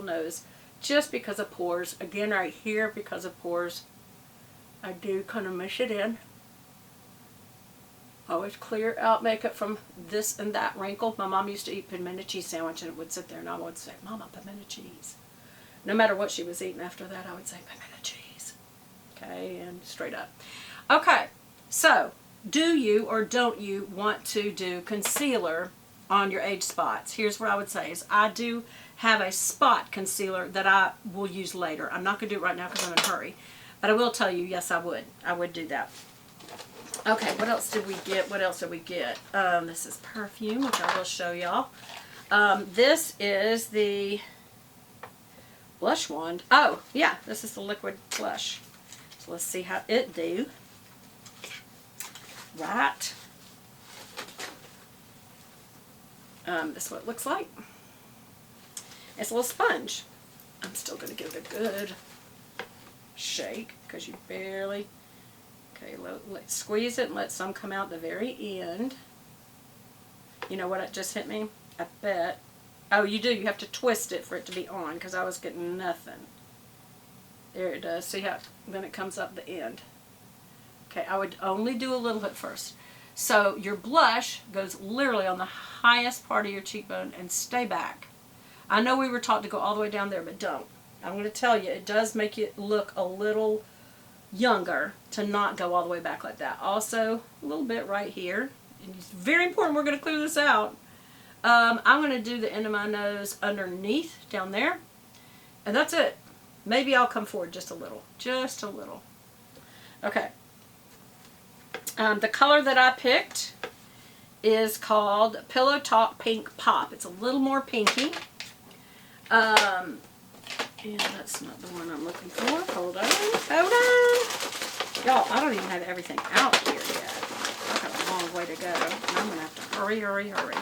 nose just because of pores. Again, right here, because of pores, I do kind of mush it in. Always clear out makeup from this and that wrinkle. My mom used to eat pimento cheese sandwich and it would sit there and I would say, Mama, pimento cheese. No matter what she was eating after that, I would say pimento cheese. Okay, and straight up. Okay, so do you or don't you want to do concealer on your age spots? Here's what I would say is I do have a spot concealer that I will use later. I'm not going to do it right now because I'm in a hurry. But I will tell you, yes, I would. I would do that. Okay, what else did we get? What else did we get? This is perfume, which I will show y'all. This is the blush wand. Oh, yeah, this is the liquid blush. So let's see how it do. Right. This is what it looks like. It's a little sponge. I'm still going to give it a good shake because you barely... Okay, let's squeeze it and let some come out the very end. You know what it just hit me? I bet. Oh, you do. You have to twist it for it to be on because I was getting nothing. There it does. See how then it comes up the end. Okay, I would only do a little at first. So your blush goes literally on the highest part of your cheekbone and stay back. I know we were taught to go all the way down there, but don't. I'm going to tell you, it does make it look a little younger to not go all the way back like that. Also, a little bit right here. And it's very important. We're going to clear this out. I'm going to do the end of my nose underneath down there. And that's it. Maybe I'll come forward just a little. Just a little. Okay. The color that I picked is called Pillow Talk Pink Pop. It's a little more pinky. And that's not the one I'm looking for. Hold on. Hold on. Y'all, I don't even have everything out here yet. I've got a long way to go. And I'm going to have to hurry, hurry, hurry.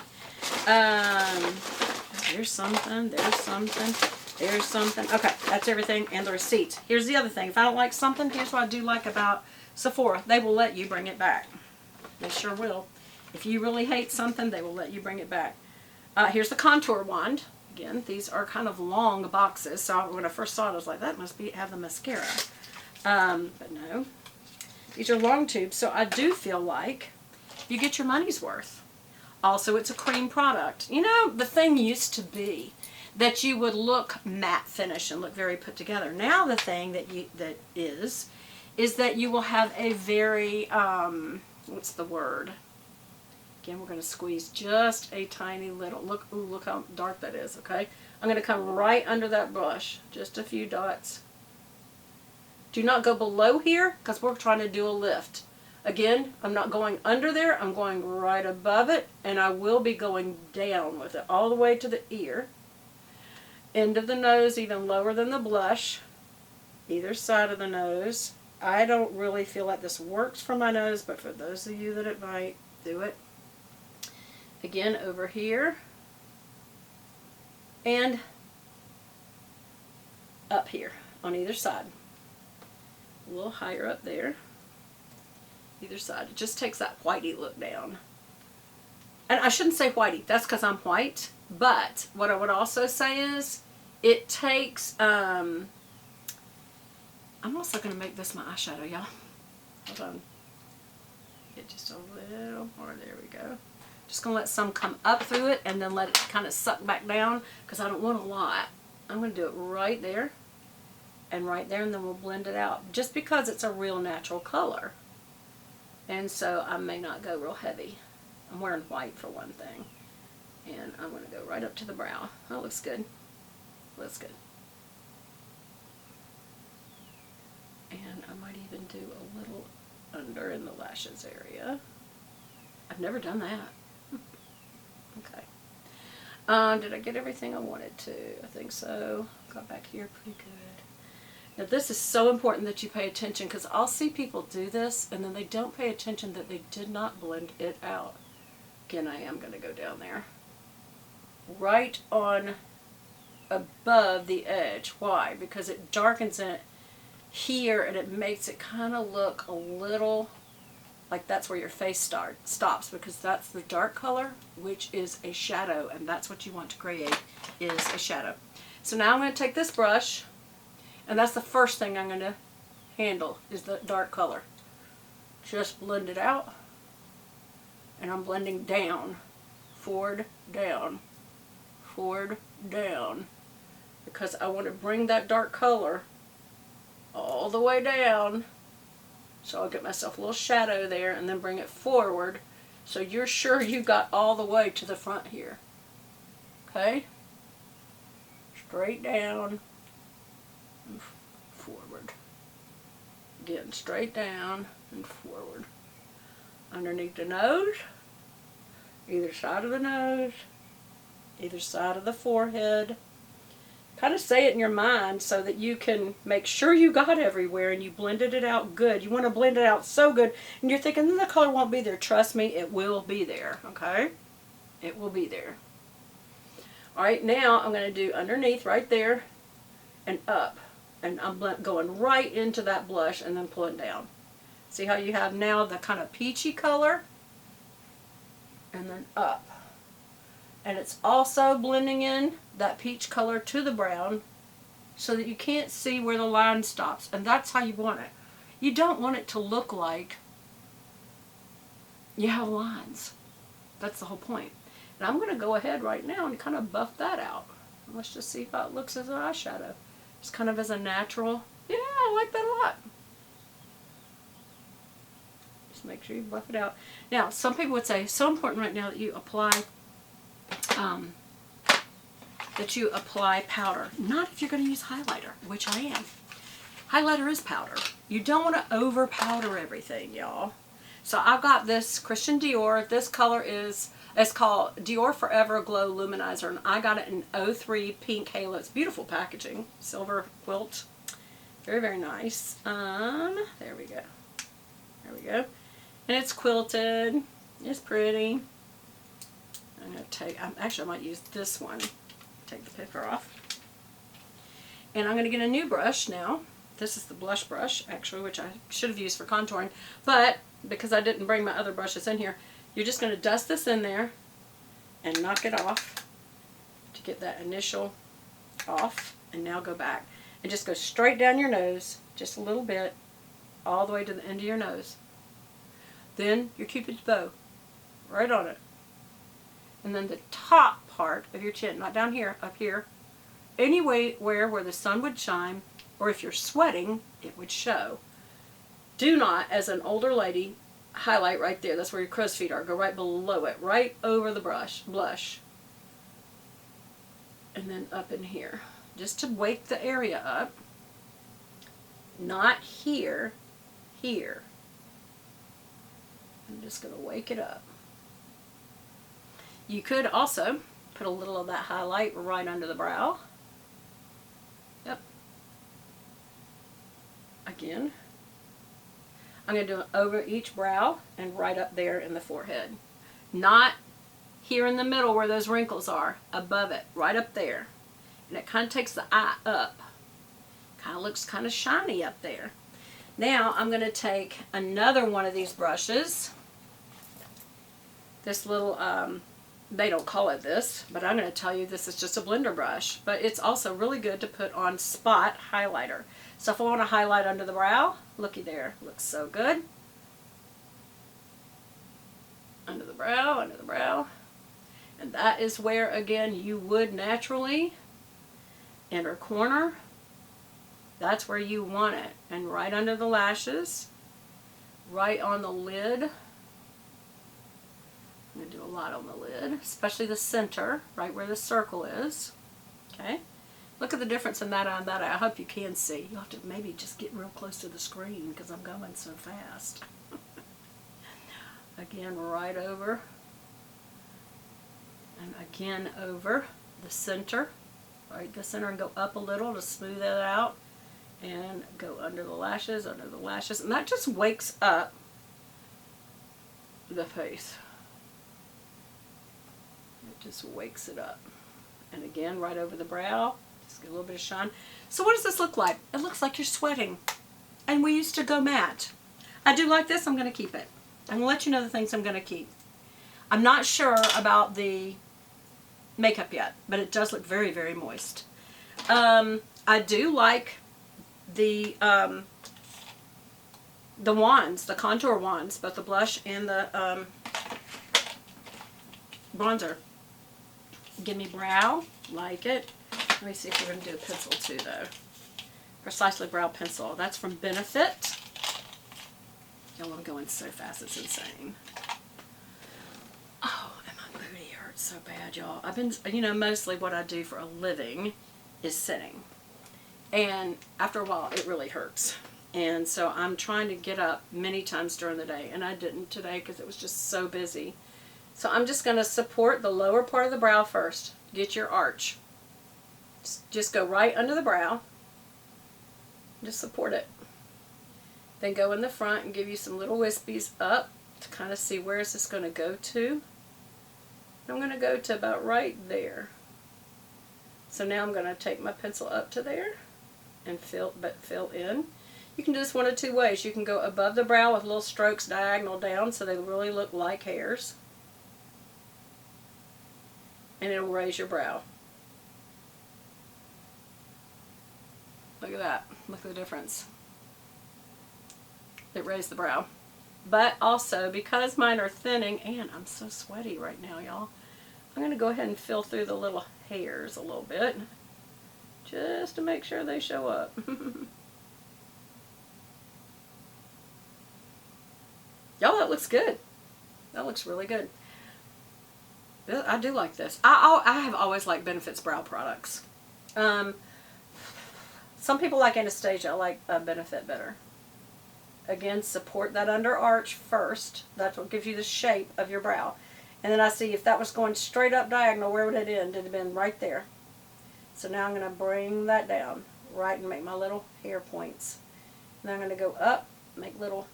There's something. There's something. There's something. Okay, that's everything. And the receipts. Here's the other thing. If I don't like something, here's what I do like about Sephora. They will let you bring it back. They sure will. If you really hate something, they will let you bring it back. Here's the contour wand. Again, these are kind of long boxes, so when I first saw it, I was like, that must have the mascara. But no. These are long tubes, so I do feel like you get your money's worth. Also, it's a cream product. You know, the thing used to be that you would look matte finish and look very put together. Now the thing that is that you will have a very, what's the word? Again, we're going to squeeze just a tiny little. Look, ooh, look how dark that is, okay? I'm going to come right under that brush. Just a few dots. Do not go below here because we're trying to do a lift. Again, I'm not going under there. I'm going right above it. And I will be going down with it all the way to the ear. End of the nose, even lower than the blush. Either side of the nose. I don't really feel like this works for my nose, but for those of you that it might, do it. Again, over here, and up here on either side. A little higher up there, either side. It just takes that whitey look down. And I shouldn't say whitey, that's because I'm white, but what I would also say is, it takes, I'm also going to make this my eyeshadow, y'all. Hold on. Get just a little more, there we go. Just going to let some come up through it and then let it kind of suck back down because I don't want a lot. I'm going to do it right there and right there, and then we'll blend it out just because it's a real natural color. And so I may not go real heavy. I'm wearing white for one thing. And I'm going to go right up to the brow. That looks good. Looks good. And I might even do a little under in the lashes area. I've never done that. Okay. Did I get everything I wanted to? I think so. Got back here pretty good. Now this is so important that you pay attention because I'll see people do this and then they don't pay attention that they did not blend it out. Again, I am going to go down there. Right on above the edge. Why? Because it darkens it here and it makes it kind of look a little like that's where your face stops because that's the dark color, which is a shadow, and that's what you want to create is a shadow. So now I'm going to take this brush, and that's the first thing I'm going to handle is the dark color. Just blend it out, and I'm blending down, forward, down, forward, down, because I want to bring that dark color all the way down. So I'll get myself a little shadow there and then bring it forward so you're sure you got all the way to the front here. Okay? Straight down and forward. Again, straight down and forward. Underneath the nose, either side of the nose, either side of the forehead. Kind of say it in your mind so that you can make sure you got everywhere and you blended it out good. You want to blend it out so good, and you're thinking the color won't be there. Trust me, it will be there, okay? It will be there. Alright, now I'm going to do underneath right there and up. And I'm going right into that blush and then pulling down. See how you have now the kind of peachy color? And then up. And it's also blending in that peach color to the brown so that you can't see where the line stops. And that's how you want it. You don't want it to look like you have lines. That's the whole point. And I'm going to go ahead right now and kind of buff that out. Let's just see how it looks as an eyeshadow. Just kind of as a natural. Yeah, I like that a lot. Just make sure you buff it out. Now, some people would say it's so important right now that you apply powder. Not if you're going to use highlighter, which I am. Highlighter is powder. You don't want to over powder everything, y'all. So I've got this Christian Dior. This color is, it's called Dior Forever Glow Luminizer, and I got it in 03 Pink Halo. It's beautiful packaging. Silver quilt. Very, very nice. There we go. There we go. And it's quilted. It's pretty. I'm going to take, actually I might use this one. Take the paper off. And I'm going to get a new brush now. This is the blush brush, actually, which I should have used for contouring. But because I didn't bring my other brushes in here, you're just going to dust this in there and knock it off to get that initial off. And now go back. And just go straight down your nose, just a little bit, all the way to the end of your nose. Then your Cupid's bow, right on it. And then the top part of your chin, not down here, up here, anywhere where the sun would shine, or if you're sweating, it would show. Do not, as an older lady, highlight right there. That's where your crow's feet are. Go right below it, right over the blush. And then up in here. Just to wake the area up. Not here, here. I'm just going to wake it up. You could also put a little of that highlight right under the brow. Yep. Again. I'm going to do it over each brow and right up there in the forehead. Not here in the middle where those wrinkles are. Above it. Right up there. And it kind of takes the eye up. Kind of looks kind of shiny up there. Now I'm going to take another one of these brushes. This little, they don't call it this, but I'm going to tell you this is just a blender brush. But it's also really good to put on spot highlighter. So if I want to highlight under the brow, looky there. Looks so good. Under the brow, under the brow. And that is where, again, you would naturally, inner corner. That's where you want it. And right under the lashes, right on the lid. I'm going to do a lot on the lid, especially the center, right where the circle is. Okay? Look at the difference in that eye and that eye. I hope you can see. You'll have to maybe just get real close to the screen because I'm going so fast. Again, right over. And again over the center. Right, the center, and go up a little to smooth it out. And go under the lashes, under the lashes. And that just wakes up the face. It just wakes it up. And again, right over the brow. Just get a little bit of shine. So what does this look like? It looks like you're sweating. And we used to go matte. I do like this. I'm going to keep it. I'm going to let you know the things I'm going to keep. I'm not sure about the makeup yet, but it does look very, very moist. I do like the wands, the contour wands, both the blush and the bronzer. Gimme Brow, like it. Let me see if we're going to do a pencil too, though. Precisely Brow Pencil. That's from Benefit. Y'all, I'm going so fast, it's insane. Oh, and my booty hurts so bad, y'all. I've been, you know, mostly what I do for a living is sitting. And after a while, it really hurts. And so I'm trying to get up many times during the day. And I didn't today because it was just so busy. So I'm just going to support the lower part of the brow first. Get your arch. Just go right under the brow. Just support it. Then go in the front and give you some little wispies up to kind of see where is this going to go to. I'm going to go to about right there. So now I'm going to take my pencil up to there and fill in. You can do this one of two ways. You can go above the brow with little strokes diagonal down so they really look like hairs. And it'll raise your brow. Look at that. Look at the difference. It raised the brow. But also, because mine are thinning, and I'm so sweaty right now, y'all, I'm going to go ahead and fill through the little hairs a little bit. Just to make sure they show up. Y'all, that looks good. That looks really good. I do like this. I have always liked Benefit's brow products. Some people like Anastasia. I like Benefit better. Again, support that under arch first. That's what gives you the shape of your brow. And then I see if that was going straight up diagonal, where would it end? It'd have been right there. So now I'm going to bring that down right and make my little hair points. And then I'm going to go up, make little,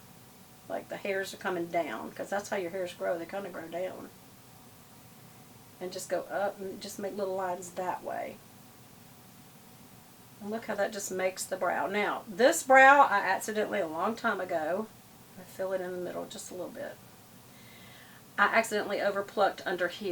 like the hairs are coming down, because that's how your hairs grow. They kind of grow down. And just go up and just make little lines that way. And look how that just makes the brow. Now, this brow, I accidentally, a long time ago, I fill it in the middle just a little bit. I accidentally overplucked under here.